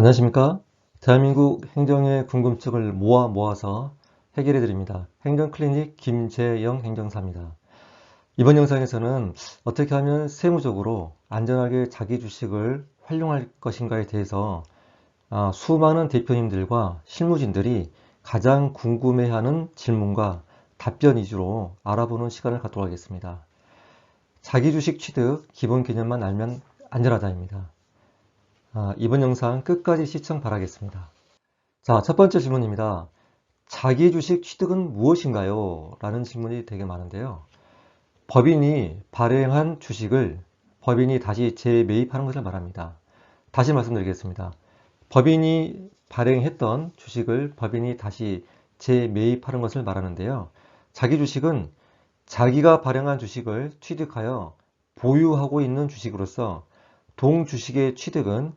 안녕하십니까? 대한민국 행정의 궁금증을 모아서 해결해 드립니다. 행정클리닉 김재영 행정사입니다. 이번 영상에서는 어떻게 하면 세무적으로 안전하게 자기 주식을 활용할 것인가에 대해서 수많은 대표님들과 실무진들이 가장 궁금해하는 질문과 답변 위주로 알아보는 시간을 갖도록 하겠습니다. 자기 주식 취득 기본 개념만 알면 안전하다입니다. 이번 영상 끝까지 시청 바라겠습니다. 자, 첫 번째 질문입니다. 자기 주식 취득은 무엇인가요? 라는 질문이 되게 많은데요. 법인이 발행한 주식을 법인이 다시 재매입하는 것을 말합니다. 다시 말씀드리겠습니다. 법인이 발행했던 주식을 법인이 다시 재매입하는 것을 말하는데요. 자기 주식은 자기가 발행한 주식을 취득하여 보유하고 있는 주식으로서 동주식의 취득은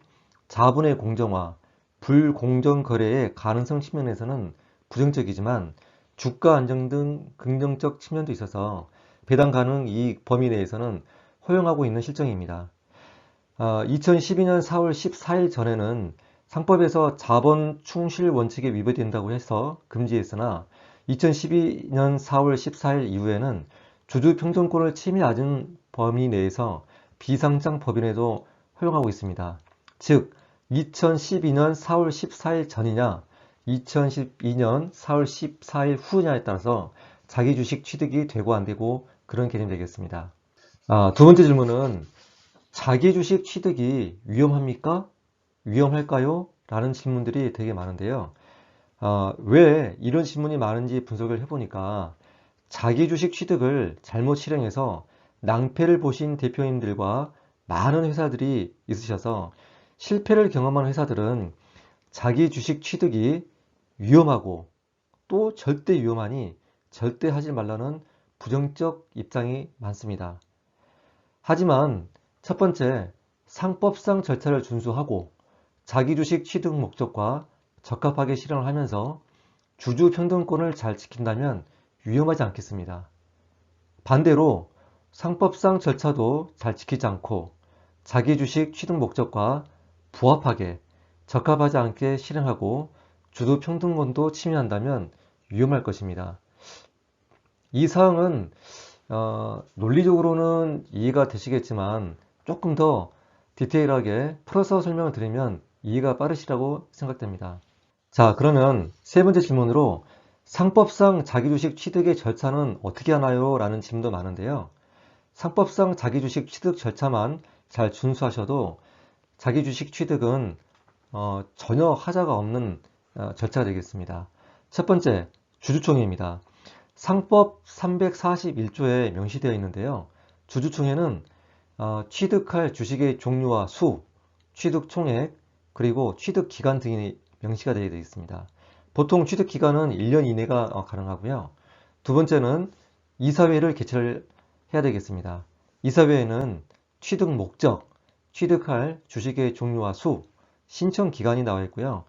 자본의 공정화, 불공정 거래의 가능성 측면에서는 부정적이지만 주가 안정 등 긍정적 측면도 있어서 배당 가능 이익 범위 내에서는 허용하고 있는 실정입니다. 2012년 4월 14일 전에는 상법에서 자본 충실 원칙에 위배된다고 해서 금지했으나 2012년 4월 14일 이후에는 주주 평등권을 침해하는 범위 내에서 비상장 법인에도 허용하고 있습니다. 즉 2012년 4월 14일 전이냐 2012년 4월 14일 후냐에 따라서 자기 주식 취득이 되고 안 되고 그런 개념이 되겠습니다. 두 번째 질문은 자기 주식 취득이 위험합니까? 위험할까요? 라는 질문들이 되게 많은데요. 왜 이런 질문이 많은지 분석을 해보니까 자기 주식 취득을 잘못 실행해서 낭패를 보신 대표님들과 많은 회사들이 있으셔서 실패를 경험한 회사들은 자기 주식 취득이 위험하고 또 절대 위험하니 절대 하지 말라는 부정적 입장이 많습니다. 하지만 첫 번째, 상법상 절차를 준수하고 자기 주식 취득 목적과 적합하게 실행을 하면서 주주 평등권을 잘 지킨다면 위험하지 않겠습니다. 반대로 상법상 절차도 잘 지키지 않고 자기 주식 취득 목적과 부합하게 적합하지 않게 실행하고 주주 평등권도 침해한다면 위험할 것입니다. 이 사항은 논리적으로는 이해가 되시겠지만 조금 더 디테일하게 풀어서 설명을 드리면 이해가 빠르시라고 생각됩니다. 자, 그러면 세 번째 질문으로 상법상 자기주식 취득의 절차는 어떻게 하나요? 라는 질문도 많은데요. 상법상 자기주식 취득 절차만 잘 준수하셔도 자기주식 취득은 전혀 하자가 없는 절차가 되겠습니다. 첫 번째, 주주총회입니다. 상법 341조에 명시되어 있는데요. 주주총회는 취득할 주식의 종류와 수, 취득 총액, 그리고 취득 기간 등이 명시가 되어 있습니다. 보통 취득 기간은 1년 이내가 가능하고요. 두 번째는 이사회를 개최를 해야 되겠습니다. 이사회에는 취득 목적, 취득할 주식의 종류와 수, 신청 기간이 나와 있고요.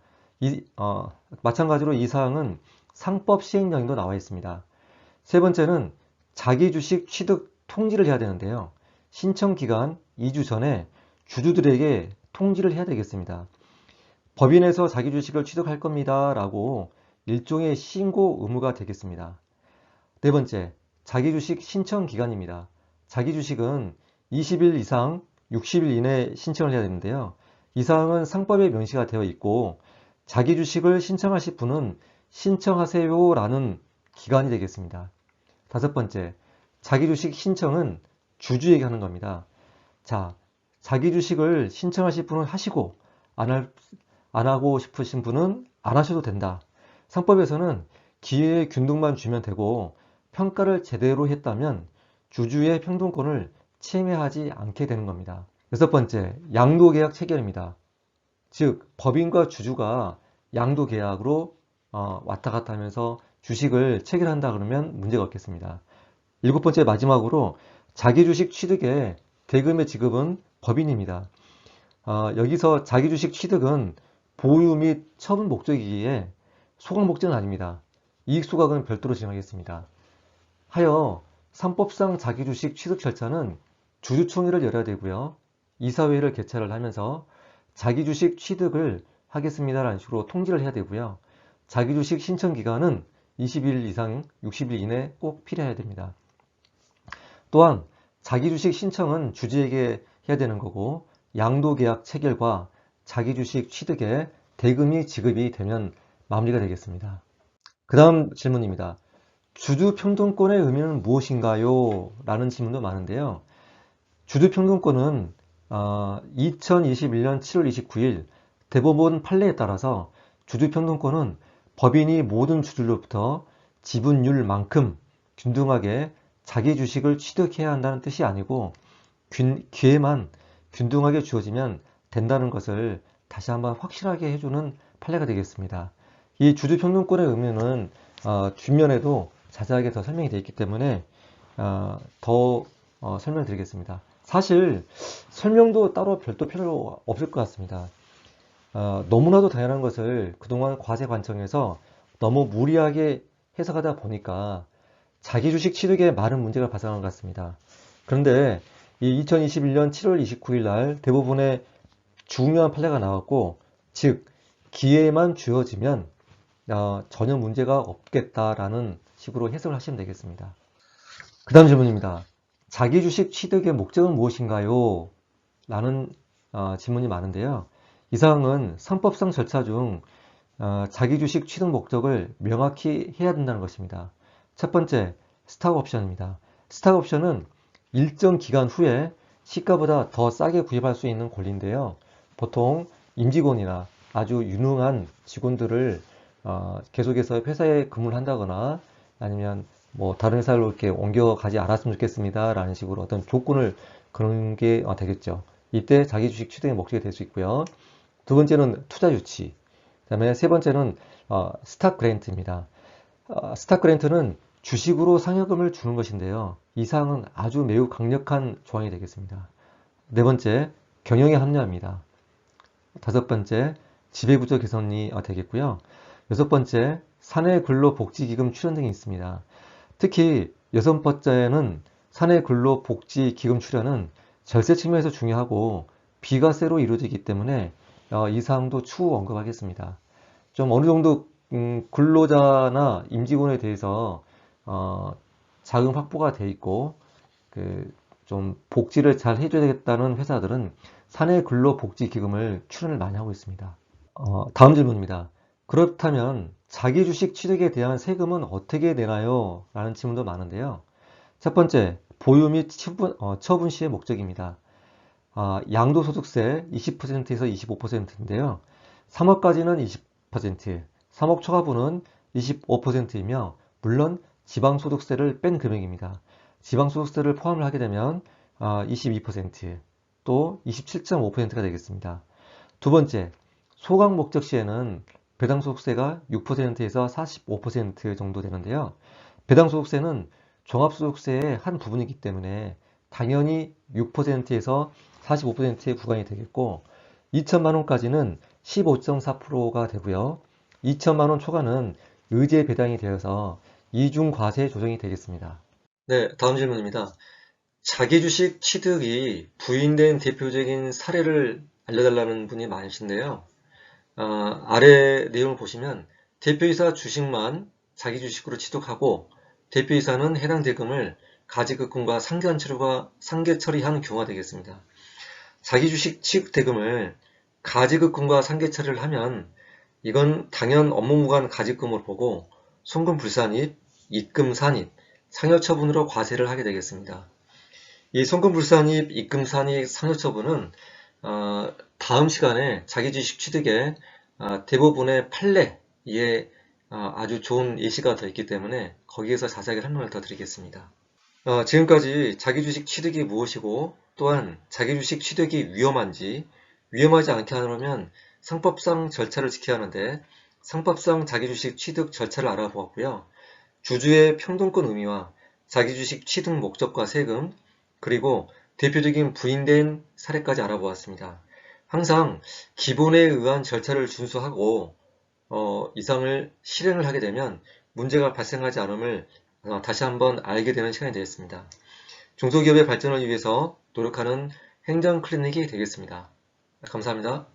마찬가지로 이 사항은 상법 시행령에도 나와 있습니다. 세 번째는 자기 주식 취득 통지를 해야 되는데요. 신청 기간 2주 전에 주주들에게 통지를 해야 되겠습니다. 법인에서 자기 주식을 취득할 겁니다 라고 일종의 신고 의무가 되겠습니다. 네 번째, 자기 주식 신청 기간입니다. 자기 주식은 20일 이상 60일 이내에 신청을 해야 되는데요. 이 사항은 상법에 명시가 되어 있고 자기 주식을 신청하실 분은 신청하세요 라는 기간이 되겠습니다. 다섯 번째, 자기 주식 신청은 주주에게 하는 겁니다. 자, 자기 주식을 신청하실 분은 하시고 안 하고 싶으신 분은 안 하셔도 된다. 상법에서는 기회의 균등만 주면 되고 평가를 제대로 했다면 주주의 평등권을 침해하지 않게 되는 겁니다. 여섯 번째, 양도계약 체결입니다. 즉 법인과 주주가 양도계약으로 왔다 갔다 하면서 주식을 체결한다 그러면 문제가 없겠습니다. 일곱 번째, 마지막으로 자기 주식 취득의 대금의 지급은 법인입니다. 여기서 자기 주식 취득은 보유 및 처분 목적이기에 소각 목적은 아닙니다. 이익 소각은 별도로 진행하겠습니다. 하여 상법상 자기 주식 취득 절차는 주주총회를 열어야 되고요. 이사회를 개최를 하면서 자기 주식 취득을 하겠습니다라는 식으로 통지를 해야 되고요. 자기주식 신청 기간은 20일 이상 60일 이내 꼭 필요해야 됩니다. 또한 자기주식 신청은 주주에게 해야 되는 거고, 양도계약 체결과 자기주식 취득에 대금이 지급이 되면 마무리가 되겠습니다. 그 다음 질문입니다. 주주평등권의 의미는 무엇인가요? 라는 질문도 많은데요. 주주평등권은 2021년 7월 29일 대법원 판례에 따라서 주주평등권은 법인이 모든 주주로부터 지분율만큼 균등하게 자기 주식을 취득해야 한다는 뜻이 아니고 기회만 균등하게 주어지면 된다는 것을 다시 한번 확실하게 해주는 판례가 되겠습니다. 이 주주평등권의 의미는 뒷면에도 자세하게 더 설명이 되어 있기 때문에 더 설명드리겠습니다. 사실 설명도 따로 별도 필요 없을 것 같습니다. 너무나도 당연한 것을 그동안 과세 관청에서 너무 무리하게 해석하다 보니까 자기 주식 취득에 많은 문제가 발생한 것 같습니다. 그런데 이 2021년 7월 29일 날 대부분의 중요한 판례가 나왔고, 즉 기회만 주어지면 전혀 문제가 없겠다라는 식으로 해석을 하시면 되겠습니다. 그 다음 질문입니다. 자기 주식 취득의 목적은 무엇인가요? 라는 질문이 많은데요. 이 사항은 상법상 절차 중 자기 주식 취득 목적을 명확히 해야 된다는 것입니다. 첫 번째, 스탁 옵션입니다. 스탁 옵션은 일정 기간 후에 시가보다 더 싸게 구입할 수 있는 권리인데요. 보통 임직원이나 아주 유능한 직원들을 계속해서 회사에 근무를 한다거나 아니면 뭐 다른 회사로 이렇게 옮겨가지 않았으면 좋겠습니다 라는 식으로 어떤 조건을 그런 게 되겠죠. 이때 자기 주식 취득의 목적이 될 수 있고요. 두 번째는 투자 유치, 그 다음에 세 번째는 스탁 그랜트입니다. 스탁 그랜트는 주식으로 상여금을 주는 것인데요. 이 사항은 아주 매우 강력한 조항이 되겠습니다. 네 번째, 경영에 합리화입니다. 다섯 번째, 지배구조 개선이 되겠고요. 여섯 번째, 사내근로복지기금 출연 등이 있습니다. 특히 여섯 번째는 사내근로복지기금 출연은 절세 측면에서 중요하고 비과세로 이루어지기 때문에 이 사항도 추후 언급하겠습니다. 좀 어느 정도 근로자나 임직원에 대해서 자금 확보가 돼 있고 좀 복지를 잘 해줘야 되겠다는 회사들은 사내근로복지기금을 출연을 많이 하고 있습니다. 다음 질문입니다. 그렇다면 자기 주식 취득에 대한 세금은 어떻게 내나요? 라는 질문도 많은데요. 첫 번째, 보유 및 처분 시의 목적입니다. 양도소득세 20%에서 25%인데요. 3억까지는 20%, 3억 초과분은 25%이며 물론 지방소득세를 뺀 금액입니다. 지방소득세를 포함을 하게 되면 22%, 또 27.5%가 되겠습니다. 두 번째, 소각 목적 시에는 배당소득세가 6%에서 45% 정도 되는데요. 배당소득세는 종합소득세의 한 부분이기 때문에 당연히 6%에서 45%의 구간이 되겠고, 2천만 원까지는 15.4%가 되고요. 2천만 원 초과는 의제 배당이 되어서 이중과세 조정이 되겠습니다. 네, 다음 질문입니다. 자기 주식 취득이 부인된 대표적인 사례를 알려달라는 분이 많으신데요. 아래 내용을 보시면 대표이사 주식만 자기 주식으로 취득하고 대표이사는 해당 대금을 가지급금과 상계 처리한 경우가 되겠습니다. 자기 주식 취득 대금을 가지급금과 상계 처리를 하면 이건 당연 업무무관 가지급금으로 보고 송금 불산입, 입금 산입, 상여처분으로 과세를 하게 되겠습니다. 이 송금 불산입, 입금 산입, 상여처분은 다음 시간에 자기 주식 취득에 대부분의 판례에 아주 좋은 예시가 더 있기 때문에 거기에서 자세하게 설명을 더 드리겠습니다. 지금까지 자기 주식 취득이 무엇이고 또한 자기 주식 취득이 위험한지 위험하지 않게 하려면 상법상 절차를 지켜야 하는데 상법상 자기 주식 취득 절차를 알아보았고요. 주주의 평등권 의미와 자기 주식 취득 목적과 세금 그리고 대표적인 부인된 사례까지 알아보았습니다. 항상 기본에 의한 절차를 준수하고 이상을 실행을 하게 되면 문제가 발생하지 않음을 다시 한번 알게 되는 시간이 되었습니다. 중소기업의 발전을 위해서 노력하는 행정 클리닉이 되겠습니다. 감사합니다.